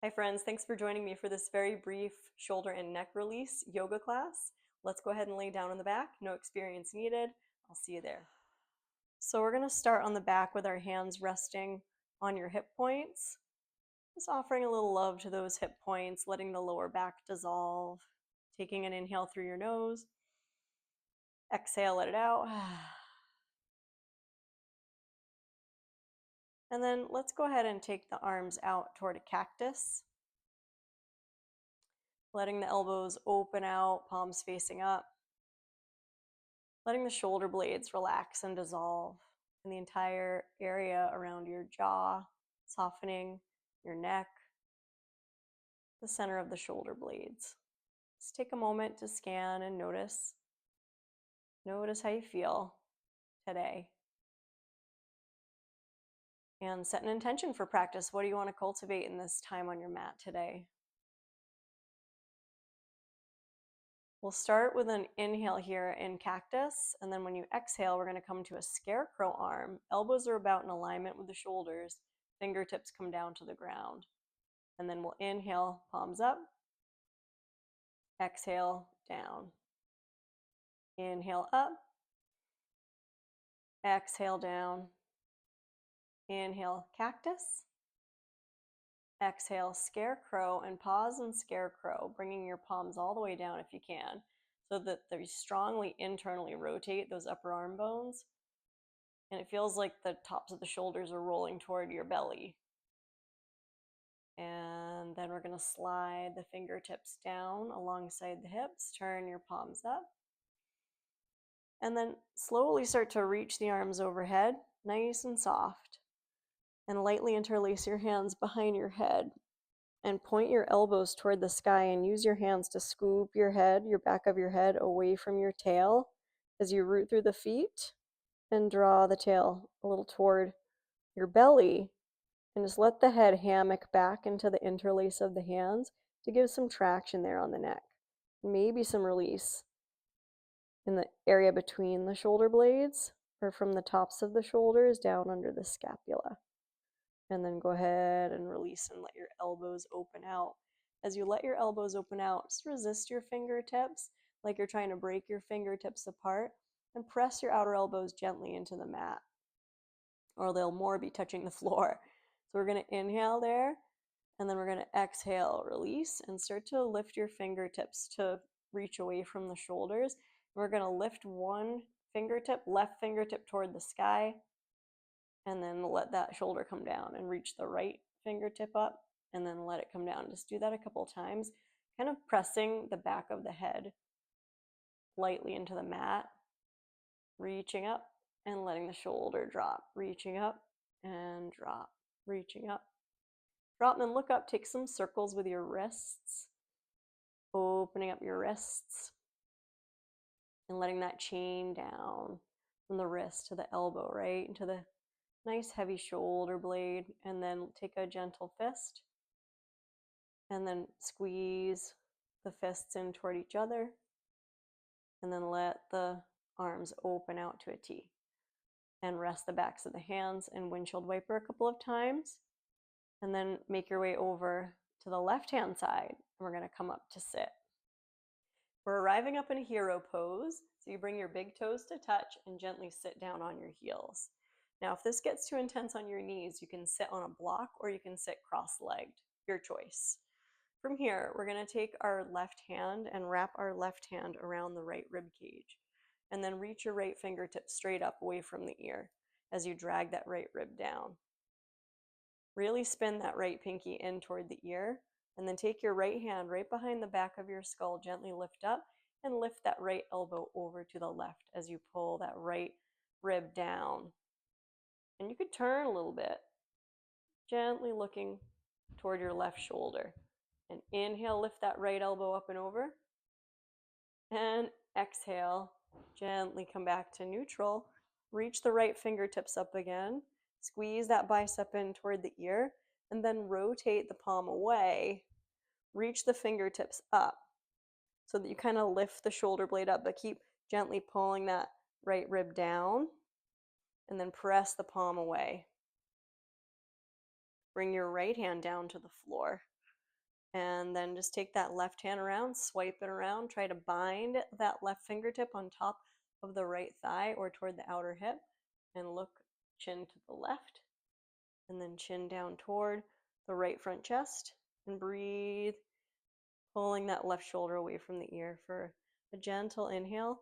Hi friends, thanks for joining me for this very brief shoulder and neck release yoga class. Let's go ahead and lay down on the back, no experience needed. I'll see you there. So we're gonna start on the back with our hands resting on your hip points. Just offering a little love to those hip points, letting the lower back dissolve. Taking an inhale through your nose. Exhale, let it out. And then let's go ahead and take the arms out toward a cactus. Letting the elbows open out, palms facing up. Letting the shoulder blades relax and dissolve in the entire area around your jaw, softening your neck, the center of the shoulder blades. Just take a moment to scan and notice. Notice how you feel today. And set an intention for practice. What do you want to cultivate in this time on your mat today? We'll start with an inhale here in cactus, and then when you exhale, we're going to come to a scarecrow arm. Elbows are about in alignment with the shoulders. Fingertips come down to the ground. And then we'll inhale, palms up. Exhale, down. Inhale, up. Exhale, down. Inhale, cactus. Exhale, scarecrow, and pause in scarecrow, bringing your palms all the way down if you can, so that they strongly internally rotate those upper arm bones. And it feels like the tops of the shoulders are rolling toward your belly. And then we're going to slide the fingertips down alongside the hips, turn your palms up. And then slowly start to reach the arms overhead, nice and soft. And lightly interlace your hands behind your head and point your elbows toward the sky and use your hands to scoop your head, your back of your head, away from your tail as you root through the feet and draw the tail a little toward your belly. And just let the head hammock back into the interlace of the hands to give some traction there on the neck. Maybe some release in the area between the shoulder blades or from the tops of the shoulders down under the scapula. And then go ahead and release and let your elbows open out. As you let your elbows open out, just resist your fingertips like you're trying to break your fingertips apart and press your outer elbows gently into the mat, or they'll more be touching the floor. So we're going to inhale there, and then we're going to exhale, release, and start to lift your fingertips to reach away from the shoulders. We're going to lift one fingertip, left fingertip toward the sky, and then let that shoulder come down and reach the right fingertip up and then let it come down. Just do that a couple times, kind of pressing the back of the head lightly into the mat, reaching up and letting the shoulder drop, reaching up and drop, reaching up, drop, and then look up, take some circles with your wrists, opening up your wrists and letting that chain down from the wrist to the elbow, right into the nice heavy shoulder blade. And then take a gentle fist and then squeeze the fists in toward each other, and then let the arms open out to a T, and rest the backs of the hands in windshield wiper a couple of times, and then make your way over to the left hand side, and we're going to come up to sit. We're arriving up in a hero pose, so you bring your big toes to touch and gently sit down on your heels. Now, if this gets too intense on your knees, you can sit on a block or you can sit cross-legged, your choice. From here, we're going to take our left hand and wrap our left hand around the right rib cage, and then reach your right fingertip straight up away from the ear as you drag that right rib down. Really spin that right pinky in toward the ear, and then take your right hand right behind the back of your skull, gently lift up and lift that right elbow over to the left as you pull that right rib down. And you could turn a little bit, gently looking toward your left shoulder. And inhale, lift that right elbow up and over. And exhale, gently come back to neutral. Reach the right fingertips up again. Squeeze that bicep in toward the ear, and then rotate the palm away. Reach the fingertips up so that you kind of lift the shoulder blade up, but keep gently pulling that right rib down, and then press the palm away. Bring your right hand down to the floor. And then just take that left hand around, swipe it around, try to bind that left fingertip on top of the right thigh or toward the outer hip, and look chin to the left, and then chin down toward the right front chest, and breathe, pulling that left shoulder away from the ear for a gentle inhale.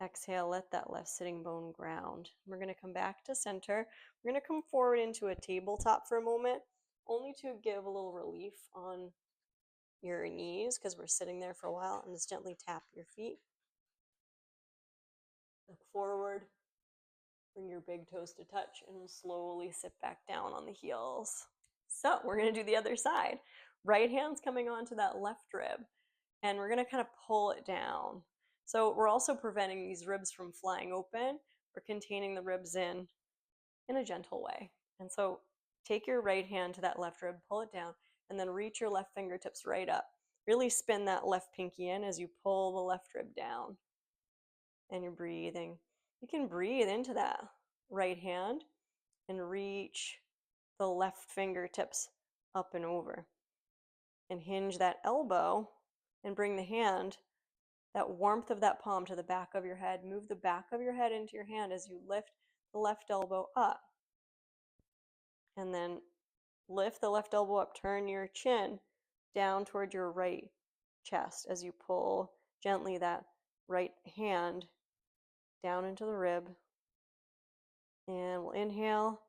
Exhale, let that left sitting bone ground. We're going to come back to center. We're going to come forward into a tabletop for a moment, only to give a little relief on your knees because we're sitting there for a while, and just gently tap your feet. Look forward, bring your big toes to touch, and slowly sit back down on the heels. So we're going to do the other side. Right hand's coming onto that left rib, and we're going to kind of pull it down. So we're also preventing these ribs from flying open. We're containing the ribs in a gentle way. And so take your right hand to that left rib, pull it down, and then reach your left fingertips right up. Really spin that left pinky in as you pull the left rib down. And you're breathing. You can breathe into that right hand and reach the left fingertips up and over. And hinge that elbow and bring the hand, that warmth of that palm, to the back of your head. Move the back of your head into your hand as you lift the left elbow up. And then lift the left elbow up, turn your chin down toward your right chest as you pull gently that right hand down into the rib. And we'll inhale,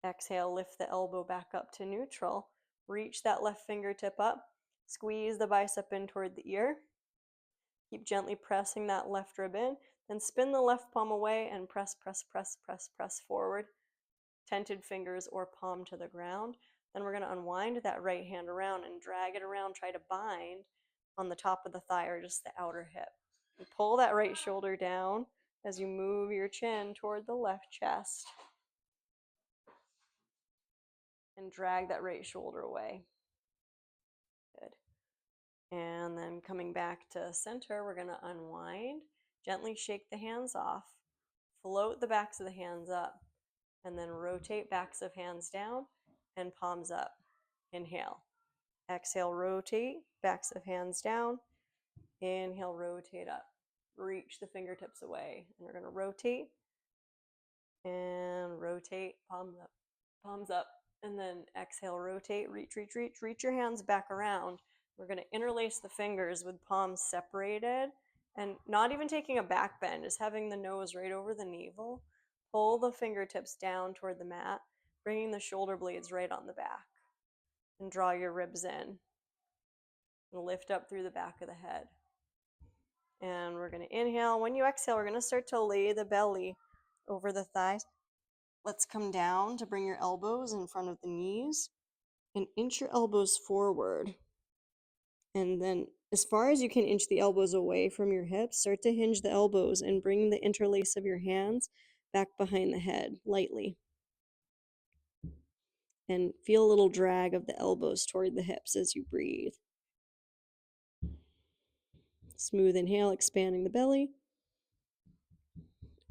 exhale, lift the elbow back up to neutral. Reach that left fingertip up, squeeze the bicep in toward the ear. Keep gently pressing that left rib in, then spin the left palm away and press, press, press, press, press forward. Tented fingers or palm to the ground. Then we're going to unwind that right hand around and drag it around. Try to bind on the top of the thigh or just the outer hip. And pull that right shoulder down as you move your chin toward the left chest. And drag that right shoulder away. Good. And then coming back to center, we're going to unwind. Gently shake the hands off. Float the backs of the hands up. And then rotate backs of hands down and palms up. Inhale. Exhale, rotate, backs of hands down. Inhale, rotate up. Reach the fingertips away. And we're going to rotate and rotate, palms up. And then exhale, rotate, reach, reach, reach. Reach your hands back around. We're going to interlace the fingers with palms separated and not even taking a back bend, just having the nose right over the navel. Pull the fingertips down toward the mat, bringing the shoulder blades right on the back. And draw your ribs in. And lift up through the back of the head. And we're going to inhale. When you exhale, we're going to start to lay the belly over the thighs. Let's come down to bring your elbows in front of the knees and inch your elbows forward. And then as far as you can inch the elbows away from your hips, start to hinge the elbows and bring the interlace of your hands back behind the head lightly. And feel a little drag of the elbows toward the hips as you breathe. Smooth inhale, expanding the belly.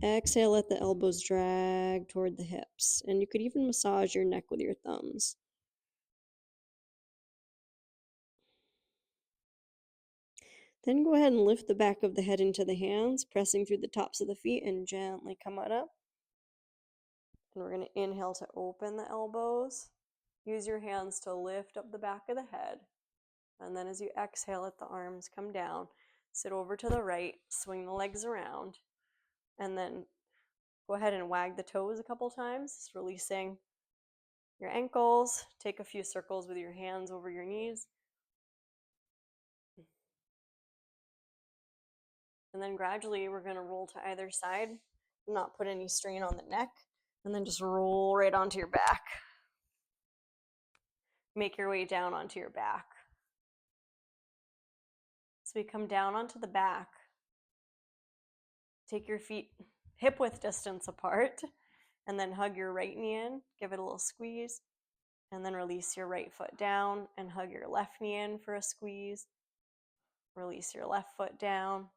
Exhale, let the elbows drag toward the hips. And you could even massage your neck with your thumbs. Then go ahead and lift the back of the head into the hands, pressing through the tops of the feet, and gently come on up. And we're going to inhale to open the elbows. Use your hands to lift up the back of the head. And then as you exhale, let the arms come down. Sit over to the right, swing the legs around. And then go ahead and wag the toes a couple times, just releasing your ankles. Take a few circles with your hands over your knees. And then gradually we're going to roll to either side, not put any strain on the neck, and then just roll right onto your back. Make your way down onto your back. So we come down onto the back. Take your feet hip width distance apart, and then hug your right knee in, give it a little squeeze, and then release your right foot down and hug your left knee in for a squeeze. Release your left foot down.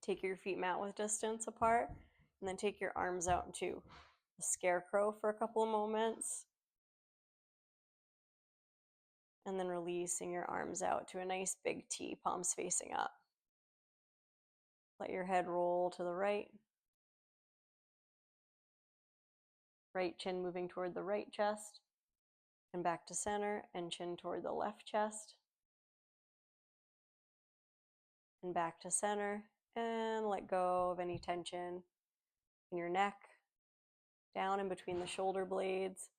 Take your feet mat width distance apart, and then take your arms out into a scarecrow for a couple of moments. And then releasing your arms out to a nice big T, palms facing up. Let your head roll to the right. Right chin moving toward the right chest. And back to center, and chin toward the left chest. And back to center. And let go of any tension in your neck, down in between the shoulder blades.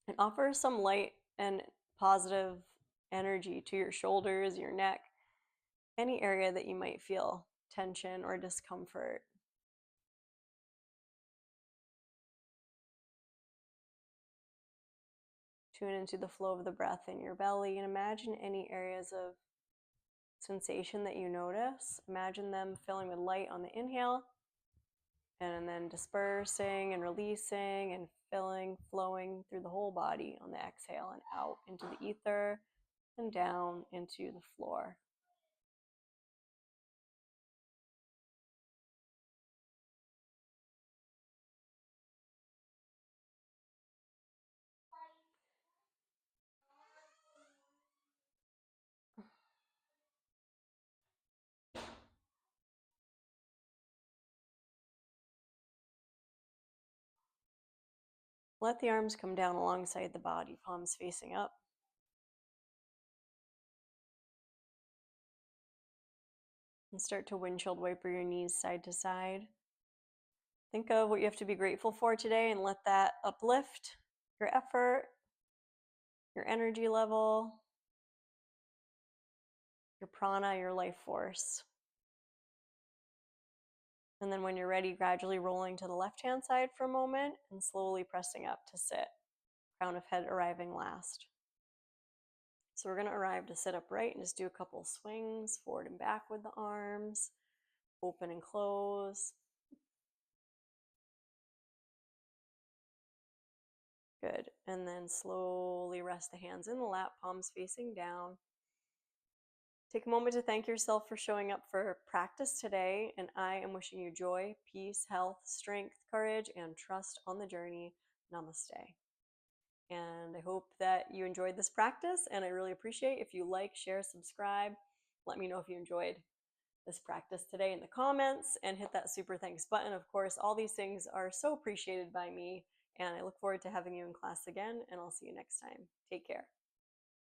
And offer some light and positive energy to your shoulders, your neck, any area that you might feel tension or discomfort. Tune into the flow of the breath in your belly and imagine any areas of sensation that you notice. Imagine them filling with light on the inhale and then dispersing and releasing and filling, flowing through the whole body on the exhale and out into the ether and down into the floor. Let the arms come down alongside the body, palms facing up. And start to windshield wiper your knees side to side. Think of what you have to be grateful for today and let that uplift your effort, your energy level, your prana, your life force. And then when you're ready, gradually rolling to the left-hand side for a moment and slowly pressing up to sit. Crown of head arriving last. So we're going to arrive to sit upright and just do a couple swings forward and back with the arms, open and close. Good. And then slowly rest the hands in the lap, palms facing down. Take a moment to thank yourself for showing up for practice today, and I am wishing you joy, peace, health, strength, courage, and trust on the journey. Namaste. And I hope that you enjoyed this practice, and I really appreciate if you like, share, subscribe. Let me know if you enjoyed this practice today in the comments, and hit that super thanks button. Of course, all these things are so appreciated by me, and I look forward to having you in class again, and I'll see you next time. Take care.